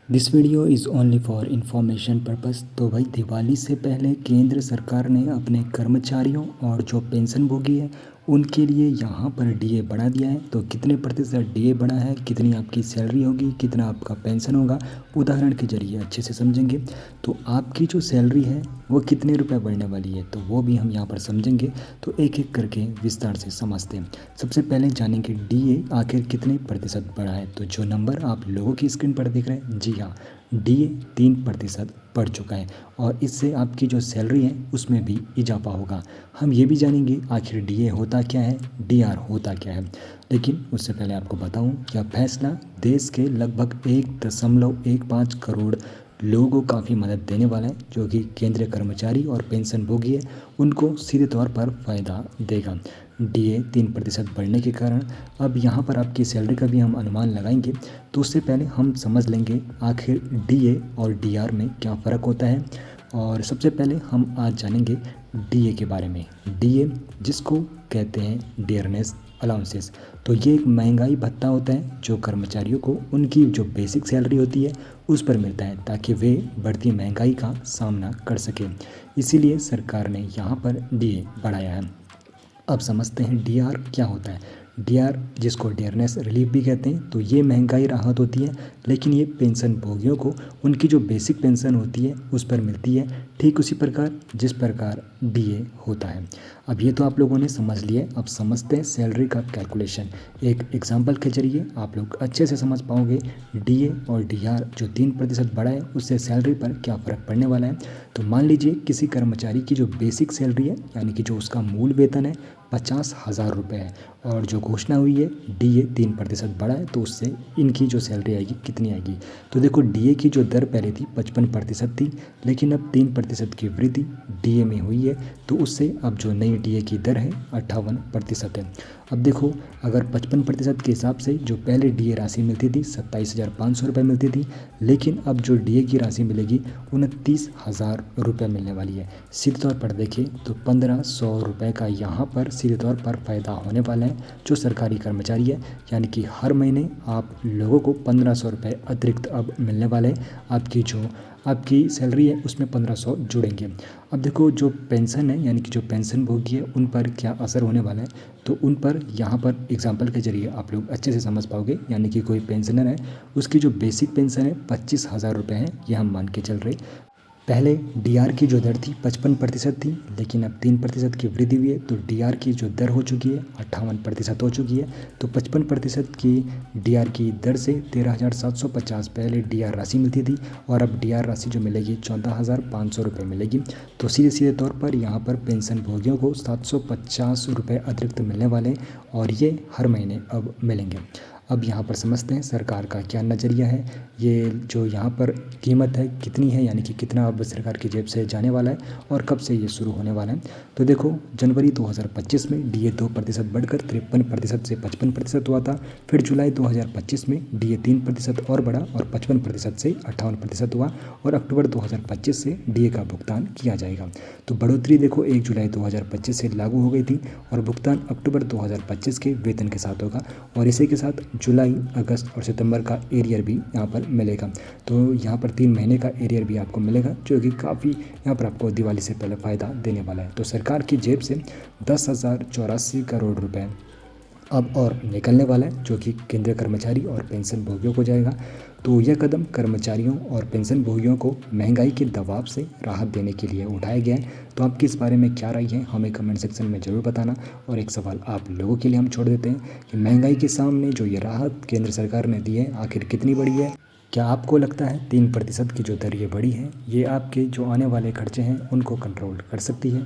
This video is only for information purpose. तो भाई दिवाली से पहले केंद्र सरकार ने अपने कर्मचारियों और जो पेंशनभोगी है उनके लिए यहाँ पर डीए बढ़ा दिया है। तो कितने प्रतिशत डीए बढ़ा है, कितनी आपकी सैलरी होगी, कितना आपका पेंशन होगा, उदाहरण के जरिए अच्छे से समझेंगे। तो आपकी जो सैलरी है वो कितने रुपए बढ़ने वाली है तो वो भी हम यहाँ पर समझेंगे। तो एक एक करके विस्तार से समझते हैं। सबसे पहले जानेंगे डीए आखिर कितने प्रतिशत बढ़ा है। तो जो नंबर आप लोगों की स्क्रीन पर दिख रहे हैं, जी हाँ, डीए 3% बढ़ चुका है और इससे आपकी जो सैलरी है उसमें भी इजाफा होगा। हम ये भी जानेंगे आखिर डीए होता क्या है, डीआर होता क्या है। लेकिन उससे पहले आपको बताऊं, यह फैसला देश के लगभग 1.15 करोड़ लोगों को काफ़ी मदद देने वाला है, जो कि केंद्रीय कर्मचारी और पेंशनभोगी है उनको सीधे तौर पर फ़ायदा देगा। डीए 3% बढ़ने के कारण अब यहाँ पर आपकी सैलरी का भी हम अनुमान लगाएंगे। तो उससे पहले हम समझ लेंगे आखिर डीए और डीआर में क्या फ़र्क होता है। और सबसे पहले हम आज जानेंगे डीए के बारे में। डीए जिसको कहते हैं डियरनेस अलाउंसेस, तो ये एक महंगाई भत्ता होता है जो कर्मचारियों को उनकी जो बेसिक सैलरी होती है उस पर मिलता है ताकि वे बढ़ती महंगाई का सामना कर सकें। इसीलिए सरकार ने यहाँ पर डीए बढ़ाया है। अब समझते हैं डीआर क्या होता है। डीआर जिसको डियरनेस रिलीफ भी कहते हैं, तो ये महंगाई राहत होती है, लेकिन ये पेंशन भोगियों को उनकी जो बेसिक पेंशन होती है उस पर मिलती है, ठीक उसी प्रकार जिस प्रकार डीए होता है। अब ये तो आप लोगों ने समझ लिया। अब समझते हैं सैलरी का कैलकुलेशन। एक एग्जांपल के जरिए आप लोग अच्छे से समझ पाओगे डीए और डीआर जो 3% बढ़ा है उससे सैलरी पर क्या फ़र्क पड़ने वाला है। तो मान लीजिए किसी कर्मचारी की जो बेसिक सैलरी है यानी कि जो उसका मूल वेतन है 50,000 रुपये है और जो घोषणा हुई है डीए 3% बढ़ा है, तो उससे इनकी जो सैलरी आएगी कितनी आएगी। तो देखो डीए की जो दर पहले थी 55% थी, लेकिन अब 3% की वृद्धि डीए में हुई है, तो उससे अब जो नई डीए की दर है 58% है। अब देखो अगर 55% के हिसाब से जो पहले डीए राशि मिलती थी 27,500 रुपये मिलती थी, लेकिन अब जो डीए की राशि मिलेगी 29,000 रुपये मिलने वाली है। सीधे तौर पर देखें तो 1,500 रुपये का यहाँ पर सीधे तौर पर फ़ायदा होने वाला है जो सरकारी कर्मचारी है, यानी कि हर महीने आप लोगों को 1,500 रुपये अतिरिक्त अब मिलने वाले हैं। आपकी जो आपकी सैलरी है उसमें 1,500 जुड़ेंगे। अब देखो जो पेंशन है यानी कि जो पेंशन भोगी है उन पर क्या असर होने वाला है, तो उन पर यहाँ पर एग्जांपल के जरिए आप लोग अच्छे से समझ पाओगे। यानी कि कोई पेंशनर है, उसकी जो बेसिक पेंशन है 25,000 रुपये है, ये हम मान के चल रहे। पहले डीआर की जो दर थी 55% थी, लेकिन अब 3% की वृद्धि हुई है, तो डीआर की जो दर हो चुकी है 58% हो चुकी है। तो 55% की डीआर की दर से 13,750 पहले डीआर राशि मिलती थी और अब डीआर राशि जो मिलेगी 14,500 रुपये मिलेगी। तो सीधे सीधे तौर पर यहाँ पर पेंशन भोगियों को 750 रुपये अतिरिक्त मिलने वाले और ये हर महीने अब मिलेंगे। अब यहाँ पर समझते हैं सरकार का क्या नज़रिया है। ये जो यहाँ पर कीमत है कितनी है, यानी कि कितना अब सरकार की जेब से जाने वाला है और कब से ये शुरू होने वाला है। तो देखो जनवरी 2025 में डीए 2% बढ़कर 53% से 55% हुआ था। फिर जुलाई 2025 में डीए 3% और बढ़ा और 55% से 58% हुआ और अक्टूबर 2025 से डीए का भुगतान किया जाएगा। तो बढ़ोतरी देखो 1 जुलाई 2025 से लागू हो गई थी और भुगतान अक्टूबर 2025 के वेतन के साथ होगा और इसी के साथ जुलाई, अगस्त और सितंबर का एरियर भी यहाँ पर मिलेगा। तो यहाँ पर 3 महीने का एरियर भी आपको मिलेगा, जो कि काफ़ी यहाँ पर आपको दिवाली से पहले फ़ायदा देने वाला है। तो सरकार की जेब से 10,084 करोड़ रुपए अब और निकलने वाला है, जो कि केंद्रीय कर्मचारी और पेंशन भोगियों को जाएगा। तो यह कदम कर्मचारियों और पेंशन भोगियों को महंगाई के दबाव से राहत देने के लिए उठाया गया है। तो आपकी इस बारे में क्या राय है हमें कमेंट सेक्शन में ज़रूर बताना। और एक सवाल आप लोगों के लिए हम छोड़ देते हैं कि महंगाई के सामने जो ये राहत केंद्र सरकार ने दी है आखिर कितनी बड़ी है। क्या आपको लगता है 3% की जो दर ये बड़ी है ये आपके जो आने वाले खर्चे हैं उनको कंट्रोल कर सकती है?